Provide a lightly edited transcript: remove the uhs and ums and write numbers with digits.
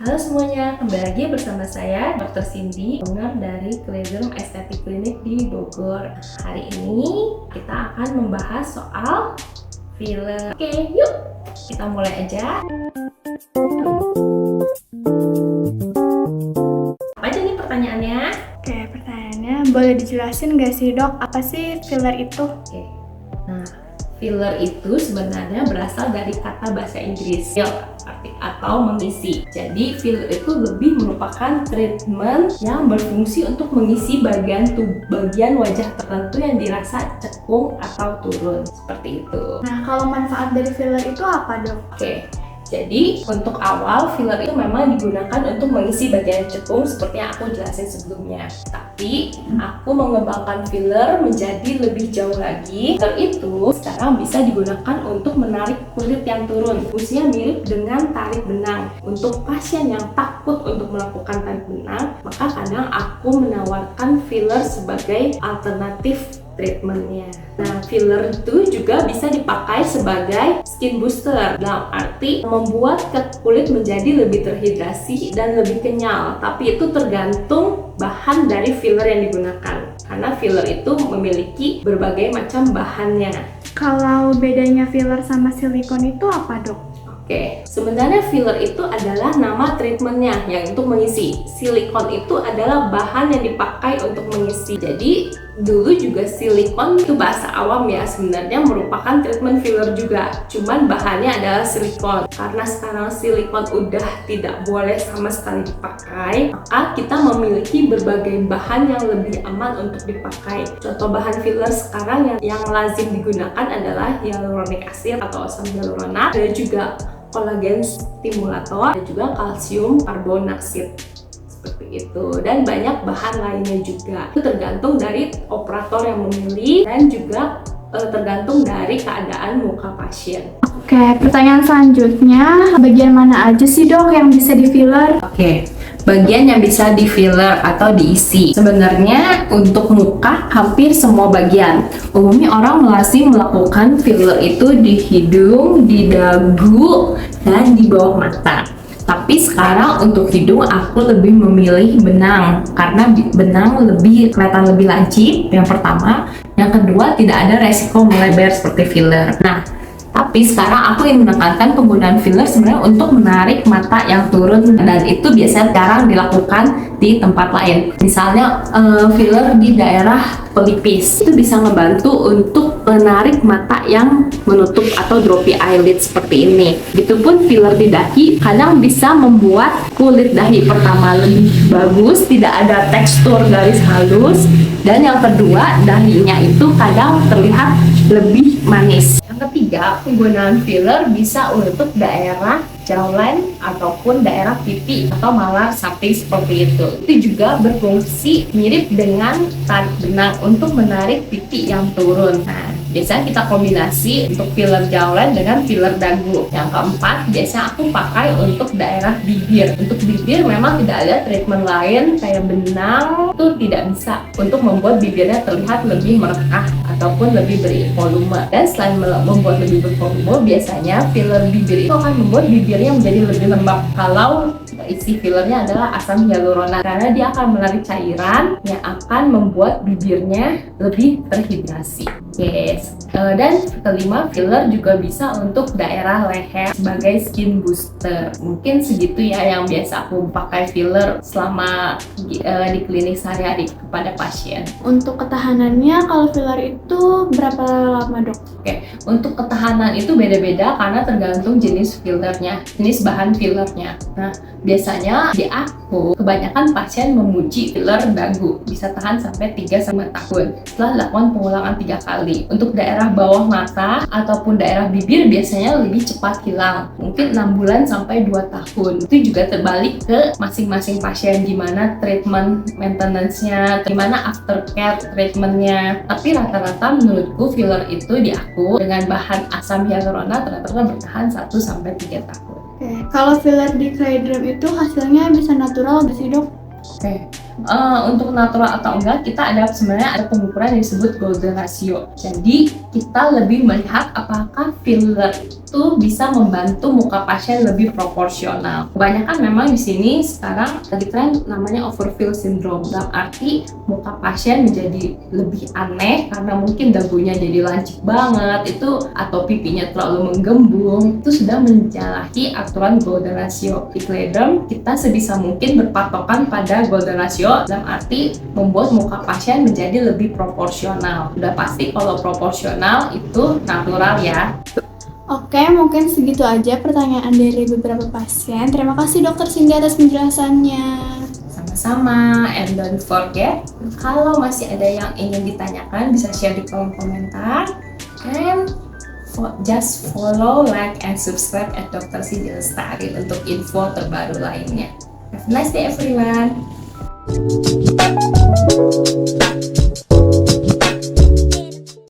Halo semuanya, kembali lagi bersama saya Dr. Cindy, owner dari Classroom Estetik Clinic di Bogor. Hari ini kita akan membahas soal filler. Oke, yuk kita mulai aja. Apa aja nih pertanyaannya? Oke, pertanyaannya boleh dijelasin nggak sih dok, apa sih filler itu? Oke, nah filler itu sebenarnya berasal dari kata bahasa Inggris fill atau mengisi. Jadi filler itu lebih merupakan treatment yang berfungsi untuk mengisi bagian wajah tertentu yang dirasa cekung atau turun, seperti itu. Nah, kalau manfaat dari filler itu apa dok? Oke, jadi untuk awal filler itu memang digunakan untuk mengisi bagian cekung seperti yang aku jelasin sebelumnya. Tapi aku mengembangkan filler menjadi lebih jauh lagi. Filler itu sekarang bisa digunakan untuk menarik kulit yang turun. Fungsinya mirip dengan tarik benang. Untuk pasien yang takut untuk melakukan tarik benang, maka kadang aku menawarkan filler sebagai alternatif treatmentnya. Nah, filler itu juga bisa dipakai sebagai skin booster, dalam arti membuat kulit menjadi lebih terhidrasi dan lebih kenyal. Tapi itu tergantung bahan dari filler yang digunakan, karena filler itu memiliki berbagai macam bahannya. Kalau bedanya filler sama silikon itu apa dok? Oke, sebenarnya filler itu adalah nama treatmentnya yang untuk mengisi. Silikon itu adalah bahan yang dipakai untuk mengisi. Jadi dulu juga silikon itu bahasa awam ya, sebenarnya merupakan treatment filler juga. Cuman bahannya adalah silikon. Karena sekarang silikon udah tidak boleh sama sekali dipakai, maka kita memiliki berbagai bahan yang lebih aman untuk dipakai. Contoh bahan filler sekarang yang lazim digunakan adalah hyaluronic acid atau asam hyaluronat, ada juga kolagen stimulator, dan juga kalsium karbonaksid seperti itu, dan banyak bahan lainnya juga. Itu tergantung dari operator yang memilih dan juga tergantung dari keadaan muka pasien. Oke, pertanyaan selanjutnya, bagian mana aja sih dok yang bisa di filler? Oke, bagian yang bisa di filler atau diisi. Sebenarnya untuk muka hampir semua bagian. Umumnya orang masih melakukan filler itu di hidung, di dagu, dan di bawah mata. Tapi sekarang untuk hidung aku lebih memilih benang karena benang lebih kelihatan lebih lancip. Yang pertama, yang kedua tidak ada resiko melebar seperti filler. Nah, tapi sekarang aku ingin menekankan penggunaan filler sebenarnya untuk menarik mata yang turun, dan itu biasanya jarang dilakukan di tempat lain. Misalnya filler di daerah pelipis itu bisa membantu untuk menarik mata yang menutup atau droopy eyelid seperti ini. Begitupun filler di dahi kadang bisa membuat kulit dahi pertama lebih bagus, tidak ada tekstur garis halus, dan yang kedua dahinya itu kadang terlihat lebih manis. Yang ketiga, penggunaan filler bisa untuk daerah jawline ataupun daerah pipi atau malah samping seperti itu. Itu juga berfungsi mirip dengan tarik benang untuk menarik pipi yang turun. Nah, biasanya kita kombinasi untuk filler jawline dengan filler dagu. Yang keempat, biasanya aku pakai untuk daerah bibir. Untuk bibir memang tidak ada treatment lain kayak benang, itu tidak bisa untuk membuat bibirnya terlihat lebih merekah ataupun lebih bervolume. Dan selain membuat lebih bervolume, biasanya filler bibir itu akan membuat bibirnya menjadi lebih lembab kalau isi fillernya adalah asam hyaluronat, karena dia akan menarik cairan yang akan membuat bibirnya lebih terhidrasi. Yes. Dan kelima, filler juga bisa untuk daerah leher sebagai skin booster. Mungkin segitu ya yang biasa aku pakai filler selama di klinik sehari-hari kepada pasien. Untuk ketahanannya kalau filler itu berapa lama dok? Oke, untuk ketahanan itu beda-beda karena tergantung jenis fillernya, jenis bahan fillernya. Nah, biasanya di aku kebanyakan pasien memuji filler dagu bisa tahan sampai 3-5 tahun setelah dilakukan pengulangan 3 kali. Untuk daerah bawah mata ataupun daerah bibir biasanya lebih cepat hilang, mungkin 6 bulan sampai 2 tahun. Itu juga terbalik ke masing-masing pasien, gimana treatment maintenance-nya, gimana aftercare treatment-nya. Tapi rata-rata menurutku filler itu di aku dengan bahan asam hyaluronat rata-rata bertahan 1-3 tahun. Oke, kalau filler di Claydrum itu hasilnya bisa natural nggak sih dok? Oke. Untuk natural atau enggak, kita sebenarnya ada pengukuran yang disebut golden ratio. Jadi kita lebih melihat apakah filler itu bisa membantu muka pasien lebih proporsional. Kebanyakan memang di sini sekarang lagi tren namanya overfill syndrome. Dalam arti muka pasien menjadi lebih aneh karena mungkin dagunya jadi lancip banget itu, atau pipinya terlalu menggembung. Itu sudah menyalahi aturan golden ratio. Di Claydom kita sebisa mungkin berpatokan pada golden ratio, dalam arti membuat muka pasien menjadi lebih proporsional. Udah pasti kalau proporsional itu natural ya. Oke, mungkin segitu aja pertanyaan dari beberapa pasien. Terima kasih Dokter Cindy atas penjelasannya. Sama-sama, and don't forget, kalau masih ada yang ingin ditanyakan bisa share di kolom komentar, and just follow, like, and subscribe at Dr. Cindy Lestari untuk info terbaru lainnya. Have a nice day everyone.